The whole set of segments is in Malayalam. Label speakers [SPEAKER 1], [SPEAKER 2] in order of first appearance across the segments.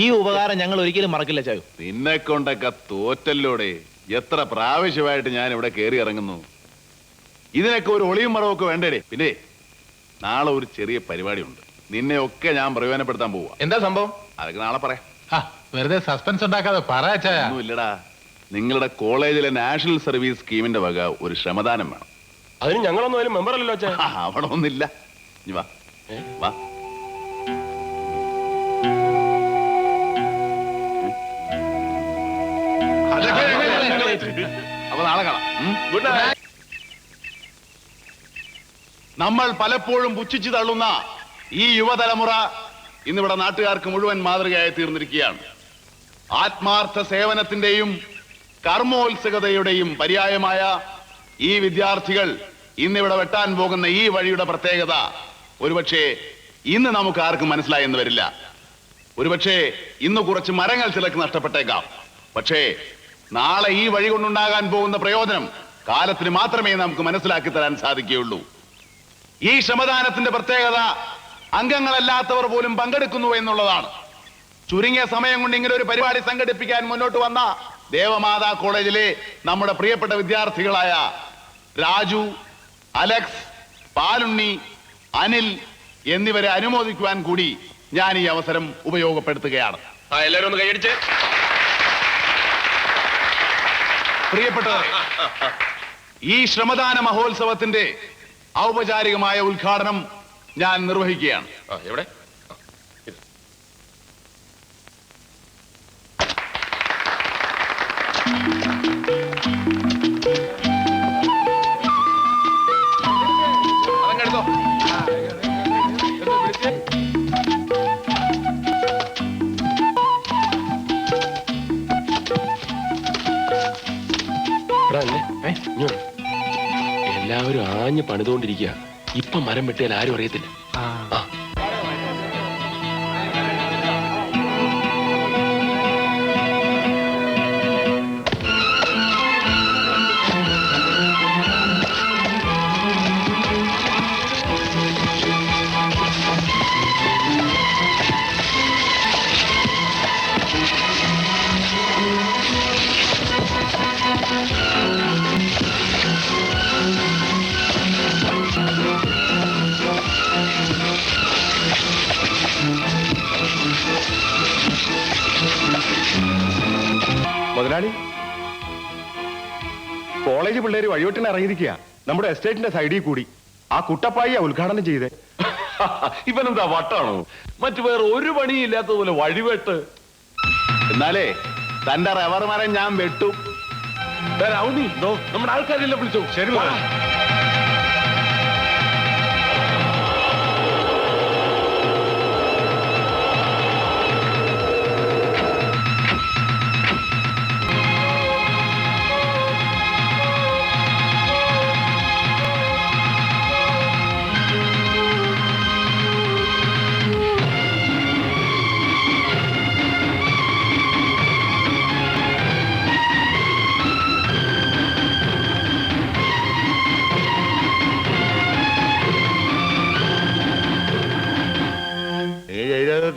[SPEAKER 1] ഈ ഉപകാരം ഞങ്ങൾ ഒരിക്കലും മറക്കില്ല ചായു.
[SPEAKER 2] നിന്നെ കൊണ്ടൊക്കെ തോറ്റല്ലോടെ. എത്ര പ്രാവശ്യമായിട്ട് ഞാൻ ഇവിടെ കയറി ഇറങ്ങുന്നു. ഇതിനൊക്കെ ഒരു ഒളിയും മറവൊക്കെ വേണ്ടേ. പിന്നെ നാളെ ഒരു ചെറിയ പരിപാടി ഉണ്ട്. നിന്നെ ഒക്കെ ഞാൻ പ്രയോജനപ്പെടുത്താൻ പോവാ.
[SPEAKER 3] എന്താ സംഭവം?
[SPEAKER 2] അതൊക്കെ നാളെ പറയാം.
[SPEAKER 3] വെറുതെ സസ്പെൻസ് ഉണ്ടാക്കാതെ പറയാ.
[SPEAKER 2] ഒന്നുമില്ലടാ, നിങ്ങളുടെ കോളേജിലെ നാഷണൽ സർവീസ് സ്കീമിന്റെ വക ഒരു ശ്രമദാനം വേണം.
[SPEAKER 3] അതിന് ഞങ്ങളൊന്നും അതിന് മെമ്പർ അല്ലല്ലോ.
[SPEAKER 2] അവിടെ ഒന്നില്ല. വാ വാ. അപ്പൊ നാളെ കാണാം. Good night. നമ്മൾ പലപ്പോഴും പുച്ഛിച്ചു തള്ളുന്ന ഈ യുവതലമുറ ഇന്നിവിടെ നാട്ടുകാർക്ക് മുഴുവൻ മാതൃകയായി തീർന്നിരിക്കുകയാണ്. ആത്മാർത്ഥ സേവനത്തിന്റെയും കർമ്മോത്സുകതയുടെയും പര്യായമായ ഈ വിദ്യാർത്ഥികൾ ഇന്നിവിടെ വെട്ടാൻ പോകുന്ന ഈ വഴിയുടെ പ്രത്യേകത ഒരുപക്ഷെ ഇന്ന് നമുക്ക് ആർക്കും മനസ്സിലായി എന്ന് വരില്ല. ഒരുപക്ഷെ ഇന്ന് കുറച്ച് മരങ്ങൾ ചിലക്ക് നഷ്ടപ്പെട്ടേക്കാം. പക്ഷേ നാളെ ഈ വഴി കൊണ്ടുണ്ടാകാൻ പോകുന്ന പ്രയോജനം കാലത്തിന് മാത്രമേ നമുക്ക് മനസ്സിലാക്കി തരാൻ സാധിക്കുകയുള്ളൂ. ഈ ശ്രമദാനത്തിന്റെ പ്രത്യേകത അംഗങ്ങളല്ലാത്തവർ പോലും പങ്കെടുക്കുന്നു എന്നുള്ളതാണ്. ചുരുങ്ങിയ സമയം കൊണ്ട് ഇങ്ങനെ ഒരു പരിപാടി സംഘടിപ്പിക്കാൻ മുന്നോട്ട് വന്ന ദേവമാതാ കോളേജിലെ നമ്മുടെ പ്രിയപ്പെട്ട വിദ്യാർത്ഥികളായ രാജു, അലക്സ്, പാലുണ്ണി, അനിൽ എന്നിവരെ അനുമോദിക്കുവാൻ കൂടി ഞാൻ ഈ അവസരം ഉപയോഗപ്പെടുത്തുകയാണ്.
[SPEAKER 3] എല്ലാവരും ഒന്ന് കൈയടിച്ച്.
[SPEAKER 2] പ്രിയപ്പെട്ടവരെ, ഈ ശ്രമദാന മഹോത്സവത്തിന്റെ ഔപചാരികമായ ഉദ്ഘാടനം ഞാൻ നിർവഹിക്കുകയാണ്.
[SPEAKER 3] എവിടെ? അതങ്ങെടുത്തോ. എല്ലാവരും ആഞ്ഞ് പണിതുകൊണ്ടിരിക്കുക. ഇപ്പൊ മരം വെട്ടിയാൽ ആരും അറിയത്തില്ല.
[SPEAKER 4] മുതലാളി, കോളേജ് പിള്ളേര് വഴിവെട്ടിന് ഇറങ്ങിയിരിക്കുക. നമ്മുടെ എസ്റ്റേറ്റിന്റെ സൈഡിൽ കൂടി ആ കുട്ടപ്പായിയാ ഉദ്ഘാടനം ചെയ്തേ.
[SPEAKER 3] ഇവനെന്താ വട്ടാണോ? മറ്റു വേറെ ഒരു പണിയില്ലാത്തതുപോലെ വഴിവെട്ട്.
[SPEAKER 2] എന്നാലേ തന്റെ റബ്ബർ മരം ഞാൻ വെട്ടും.
[SPEAKER 3] നമ്മുടെ ആൾക്കാരെല്ലാം വിളിച്ചു. ശരി.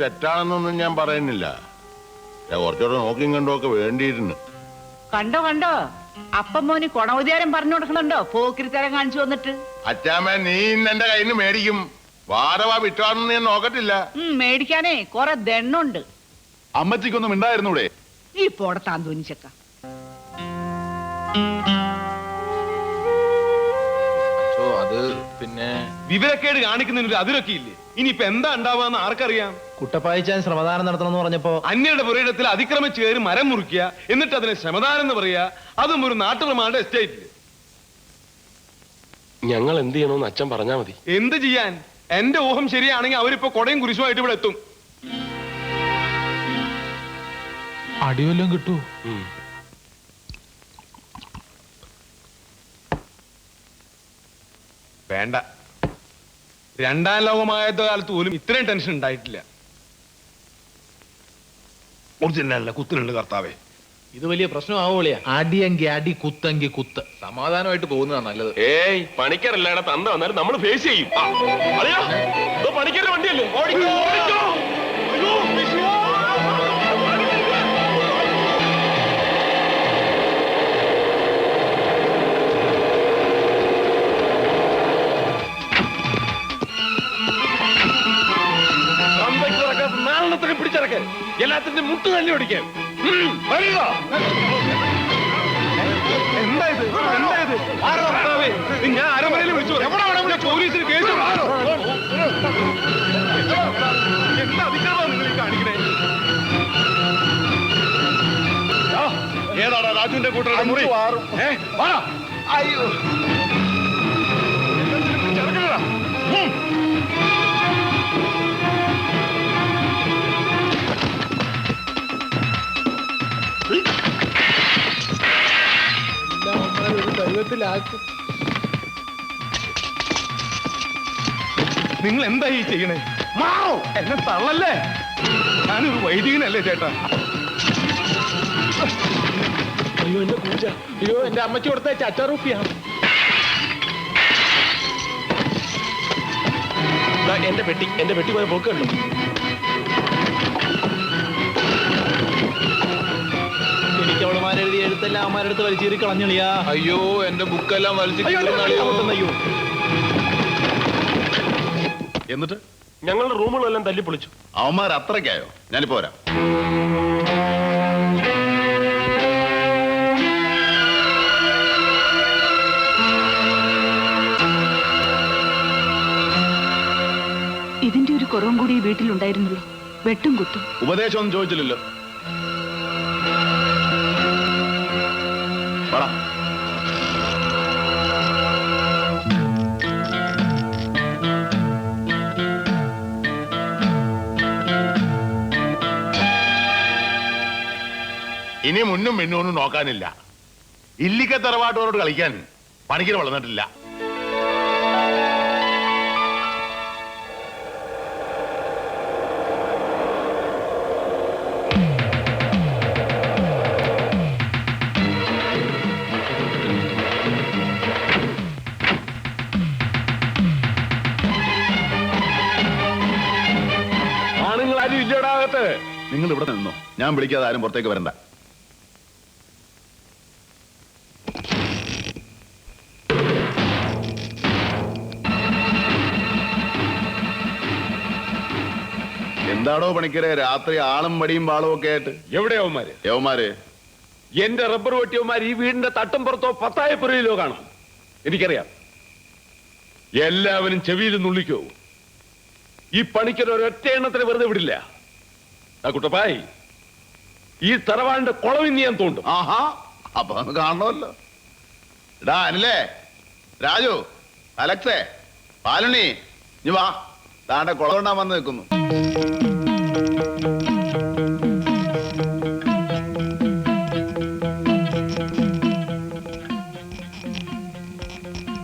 [SPEAKER 4] തെറ്റാണെന്നൊന്നും ഞാൻ പറയുന്നില്ല. കുറച്ചുകൂടെ നോക്കിയും കണ്ടോ ഒക്കെ വേണ്ടിയിരുന്നു.
[SPEAKER 5] കണ്ടോ അപ്പം മോന് കൊണവുദ്യാരം പറഞ്ഞു കൊടുക്കണുണ്ടോ? പോക്കിരിത്തരം കാണിച്ചു വന്നിട്ട്.
[SPEAKER 4] അച്ചാമ്മ, നീ ഇന്ന് എന്റെ കയ്യിൽ നിന്ന് മേടിക്കും. വാരവാ വിട്ടാണെന്ന് ഞാൻ നോക്കത്തില്ല.
[SPEAKER 5] മേടിക്കാനേ കൊറേ ദണ്ണുണ്ട്.
[SPEAKER 2] അമ്മച്ചിക്കൊന്നും ഉണ്ടായിരുന്നൂടെ?
[SPEAKER 5] നീ പോടത്താൻ തോന്നിച്ചക്ക.
[SPEAKER 3] അത് പിന്നെ
[SPEAKER 6] വിവരക്കേട് കാണിക്കുന്നതിന് അതിലൊക്കെ ഇല്ലേ? ഇനിയിപ്പോ എന്താ ഉണ്ടാവുക ആർക്കറിയാം?
[SPEAKER 1] കുട്ടപ്പായിച്ചാൻ ശ്രമദാനം നടത്തണമെന്ന് പറഞ്ഞപ്പോ
[SPEAKER 6] അന്യരുടെ പുരയിടത്തിൽ അതിക്രമിച്ച് കയറി മരം മുറിക്കുക, എന്നിട്ട് അതിനെ ശ്രമദാനം എന്ന് പറയുക, അതും ഒരു നാട്ടുപ്രമാണയുടെ എസ്റ്റേറ്റില്.
[SPEAKER 3] ഞങ്ങൾ എന്ത് ചെയ്യണമെന്ന് അച്ഛൻ പറഞ്ഞാ മതി.
[SPEAKER 6] എന്ത് ചെയ്യാൻ? എന്റെ ഊഹം ശരിയാണെങ്കിൽ അവരിപ്പോ കൊടയും കുരിശുമായിട്ട് ഇവിടെ എത്തും.
[SPEAKER 3] അടിവല്ലോ കിട്ടൂ.
[SPEAKER 6] വേണ്ട, രണ്ടാം ലോകമായത്തെ കാലത്ത് പോലും ഇത്രയും ടെൻഷൻ ഉണ്ടായിട്ടില്ല. ഒറിജിനല്ല കുത്തിനുണ്ട് കർത്താവേ.
[SPEAKER 1] ഇത് വലിയ പ്രശ്നമാവോളിയാ. അടിയെങ്കി അടി, കുത്തെങ്കി കുത്ത്.
[SPEAKER 3] സമാധാനമായിട്ട് പോകുന്നതാണ് നല്ലത്. ഏയ്, പണിക്കരല്ല തന്ത വന്നാലും നമ്മൾ ഫേസ് ചെയ്യും. പണിക്കരുടെ വണ്ടിയല്ലേ? ഓടിക്കോ, ഓടിക്കോ. അയ്യോ, പിടിച്ചിറക്ക്, എല്ലാത്തിന്റെ മുട്ട് തല്ലി ഓടിക്കാം.
[SPEAKER 6] എന്തായത് ഞാൻ അരമനയിൽ വിളിച്ചു പോലീസിന് കേസ് എന്താ അതിക്രമം നിങ്ങൾ ഈ കാണിക്കണേ? ഏതാടാ രാജുവിന്റെ കൂട്ടരുടെ മുറി? അയ്യോ നിങ്ങൾ എന്താ ഈ ചെയ്യണേ? മാറോ, എന്നെ തള്ളല്ലേ, ഞാനൊരു വൈദികനല്ലേ ചേട്ടാ.
[SPEAKER 1] അയ്യോ എന്റെ പൂജ, അയ്യോ എന്റെ അമ്മച്ചി കൊടുത്ത ചച്ചാറുപ്പിയാ. എന്റെ പെട്ടി പോയ പോക്ക് കണ്ടു. എനിക്ക് അവളുമാരെഴുതിയ എഴുത്തെല്ലാം അമ്മമാരെടുത്ത് വലിച്ചേറി കളഞ്ഞളിയാ.
[SPEAKER 6] അയ്യോ എന്റെ ബുക്കെല്ലാം വലിച്ചു.
[SPEAKER 1] അയ്യോ
[SPEAKER 2] എന്നിട്ട്
[SPEAKER 3] ഞങ്ങളുടെ റൂമുകളെല്ലാം തല്ലി പൊളിച്ചു.
[SPEAKER 2] അവന്മാർ അത്രയ്ക്കായോ? ഞാനിപ്പോ വരാം.
[SPEAKER 5] ഇതിന്റെ ഒരു കുറവും കൂടി ഈ വീട്ടിലുണ്ടായിരുന്നുള്ളൂ. വെട്ടും കുത്തും.
[SPEAKER 2] ഉപദേശമൊന്നും ചോദിച്ചില്ലല്ലോ. പറ. ഇനി മുന്നും പിന്നൊന്നും നോക്കാനില്ല. ഇല്ലിക്ക തറവാട്ടോരോട് കളിക്കാൻ പണിക്കര് വളർന്നിട്ടില്ല.
[SPEAKER 3] ആണുങ്ങളാരും ഇല്ലടാകത്ത്.
[SPEAKER 2] നിങ്ങൾ ഇവിടെ നിന്നോ, ഞാൻ വിളിക്കാതെ ആരും പുറത്തേക്ക് വരണ്ട. എന്താടോ പണിക്കരെ രാത്രി ആളും മടിയും വാളും ഒക്കെ ആയിട്ട്?
[SPEAKER 3] എവിടെയാവന്മാര്?
[SPEAKER 2] യവന്മാര്
[SPEAKER 3] എന്റെ റബ്ബർ വെട്ടിയവന്മാർ ഈ വീടിന്റെ തട്ടും പുറത്തോ പത്തായപ്പുരയിലോ കാണും. എനിക്കറിയാം. എല്ലാവരും ചെവിയിൽ നുള്ളിക്കോ. ഈ പണിക്കർ ഒരൊറ്റ എണ്ണത്തിന് വെറുതെ വിടില്ല. ആ കുട്ടപ്പായി, ഈ തറവാടിന്റെ കുളവിന്ന് ഞാൻ തോണ്ടും.
[SPEAKER 2] ആഹാ, അപ്പൊ കാണണമല്ലോ. എടാ അനിലേ, രാജു, അലക്സേ, പാലുണ്ണി, ഇനി വാ. താണ്ടെ കുളകൊണ്ടാൻ വന്ന് നിൽക്കുന്നു.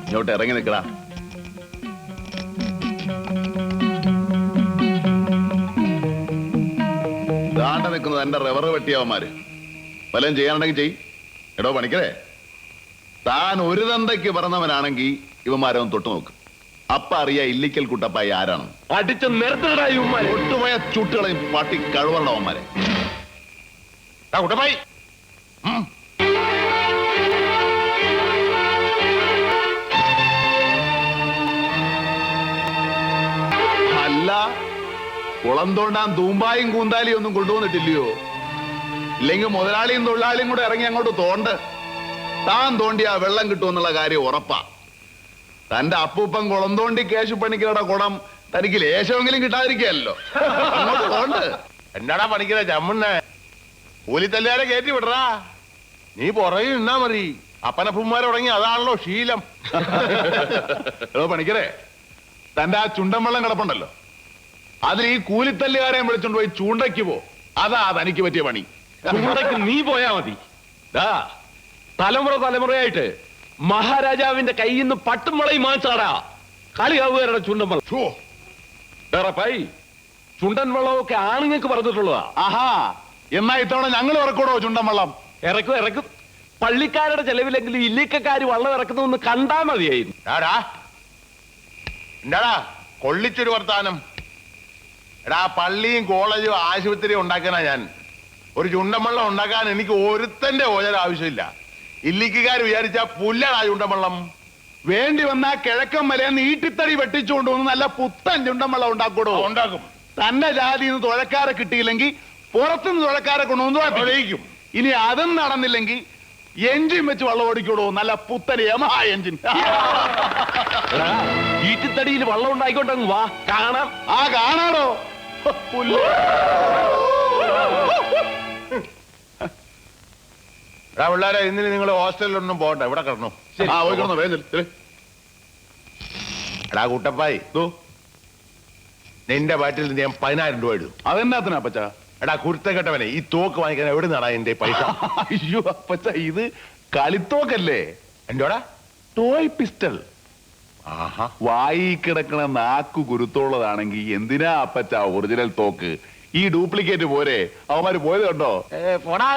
[SPEAKER 2] ഇങ്ങോട്ട് ഇറങ്ങി നിൽക്കടാ. താണ്ട നിൽക്കുന്നത് എന്റെ റബ്ബർ വെട്ടിയവന്മാര്. വല്ലതും ചെയ്യാനുണ്ടെങ്കിൽ ചെയ്. എടോ പണിക്കരേ, താൻ ഒരു തന്തയ്ക്ക് പറഞ്ഞവനാണെങ്കിൽ ഇവന്മാരൊന്ന് തൊട്ടു നോക്ക്. അപ്പ അറിയാ ഇല്ലിക്കൽ കുട്ടപ്പായി ആരാണ്.
[SPEAKER 3] അടിച്ച് നിരത്തിടായി
[SPEAKER 2] ഒട്ടുപോയ ചുട്ടുകളെയും പട്ടി കഴിവുള്ള അവന്മാരെ. കുട്ടപ്പായി, അല്ല കുളം തോണ്ടാൻ തൂമ്പായും കൂന്താലിയും ഒന്നും കൊണ്ടുവന്നിട്ടില്ലയോ? ഇല്ലെങ്കിൽ മുതലാളിയും തൊഴിലാളിയും കൂടെ ഇറങ്ങി അങ്ങോട്ട് തോണ്ട്. താൻ തോണ്ടിയാ വെള്ളം കിട്ടുമെന്നുള്ള കാര്യം ഉറപ്പാ. തന്റെ അപ്പൂപ്പൻ കുളം തോണ്ടി കേശുപണിക്കരുടെ കുടം തനിക്ക് ലേശമെങ്കിലും കിട്ടാതിരിക്കല്ലോ. അങ്ങോട്ട് തോണ്ട്.
[SPEAKER 7] എന്നാടാ പണിക്കര ചമ്മുണ്ണ കൂലിത്തല്ലുകാരെ കയറ്റി വിടറാ. നീ പുറകെ നിന്നാ മതി. അപ്പനപ്പന്മാരെ തുടങ്ങി അതാണല്ലോ ശീലം.
[SPEAKER 2] പണിക്കരെ, തന്റെ ആ ചുണ്ടൻ വെള്ളം കിടപ്പുണ്ടല്ലോ, അതിൽ ഈ കൂലിത്തല്ലുകാരെ വിളിച്ചോണ്ട് പോയി ചൂണ്ടയ്ക്ക് പോ. അതാ തനിക്ക് പറ്റിയ പണി.
[SPEAKER 3] ചൂണ്ടയ്ക്ക് നീ പോയാ മതി. തലമുറയായിട്ട് മഹാരാജാവിന്റെ കയ്യിൽ നിന്ന് പട്ടും മുളയും മാച്ചാടാ കളിയാവുകാരുടെ ചുണ്ടൻ വെള്ളം. വേറെപ്പായി, ചുണ്ടൻ വെള്ളമൊക്കെ ആണുങ്ങൾക്ക് പറഞ്ഞിട്ടുള്ളതാ.
[SPEAKER 2] ആഹാ, എന്നാ ഇത്തവണ ഞങ്ങൾ ഇറക്കൂടോ ചുണ്ടൻ വെള്ളം?
[SPEAKER 3] ഇറക്കും. പള്ളിക്കാരുടെ ചെലവിലെങ്കിലും ഇല്ലിക്കക്കാര് വള്ളം ഇറക്കുന്നൊന്ന് കണ്ടാ മതിയായിരുന്നു.
[SPEAKER 7] എന്താടാ കൊള്ളിച്ചൊരു വർത്താനം. എടാ പള്ളിയും കോളേജും ആശുപത്രിയും ഉണ്ടാക്കാനാ ഞാൻ. ഒരു ചുണ്ടൻ വെള്ളം ഉണ്ടാക്കാൻ എനിക്ക് ഒരുത്തന്റെ ഓജര ആവശ്യമില്ല. ഇല്ലിക്കാർ വിചാരിച്ച പുല്ലടാ ചുണ്ടൻ വെള്ളം.
[SPEAKER 2] വേണ്ടി വന്നാ കിഴക്കൻ മലയെ നീട്ടിത്തടി വെട്ടിച്ചുകൊണ്ടുവന്ന് നല്ല പുത്തൻ ചുണ്ടൻ വെള്ളം ഉണ്ടാക്കൂടോ?
[SPEAKER 7] ഉണ്ടാക്കും.
[SPEAKER 2] തന്റെ ജാതിയിൽ നിന്ന് തുഴക്കാരെ കിട്ടിയില്ലെങ്കിൽ പുറത്തുനിന്ന് തുഴക്കാരെ കൊണ്ടുവന്ന് തുഴപ്പിക്കും. ഇനി അതും നടന്നില്ലെങ്കിൽ എഞ്ചിൻ വെച്ച് വള്ളം ഓടിക്കോളൂ. നല്ല പുത്തൻ യമഹ എഞ്ചിൻ.
[SPEAKER 3] ഈറ്റിത്തടിയിൽ വള്ളം ഉണ്ടായിക്കോട്ടെ വാ കാണാം.
[SPEAKER 2] ആ കാണാടോ പുല്ല്.
[SPEAKER 7] എടാ പിള്ളേരെ, ഇന്നിന് നിങ്ങൾ ഹോസ്റ്റലിലൊന്നും പോകണ്ട, ഇവിടെ കിടന്നു.
[SPEAKER 2] ആ പോയിക്കൊണ്ടു വേഗം.
[SPEAKER 7] എടാ കുട്ടപ്പായി, നിന്റെ ബാറ്റിൽ നിന്ന് ഞാൻ 10,000 രൂപ ഇടും.
[SPEAKER 2] അതെന്നാത്തിനാ അപ്പച്ച?
[SPEAKER 7] എടാ കുരുത്തക്കെട്ടവനെ, ഈ തോക്ക് വാങ്ങിക്കാൻ എവിടെ നടാ എന്റെ പൈസ?
[SPEAKER 2] അയ്യോ അപ്പച്ച, ഇത് കളിത്തോക്കല്ലേ?
[SPEAKER 7] എന്റോടാ?
[SPEAKER 2] Toy pistol.
[SPEAKER 7] ആഹാ,
[SPEAKER 2] വായി കിടക്കണ നാക്കു കുരുത്തുള്ളതാണെങ്കിൽ എന്തിനാ അപ്പച്ച ഒറിജിനൽ തോക്ക്? ഈ ഡ്യൂപ്ലിക്കേറ്റ് പോരെ? അവന്മാര് പോയത് കണ്ടോ?
[SPEAKER 7] പോടാ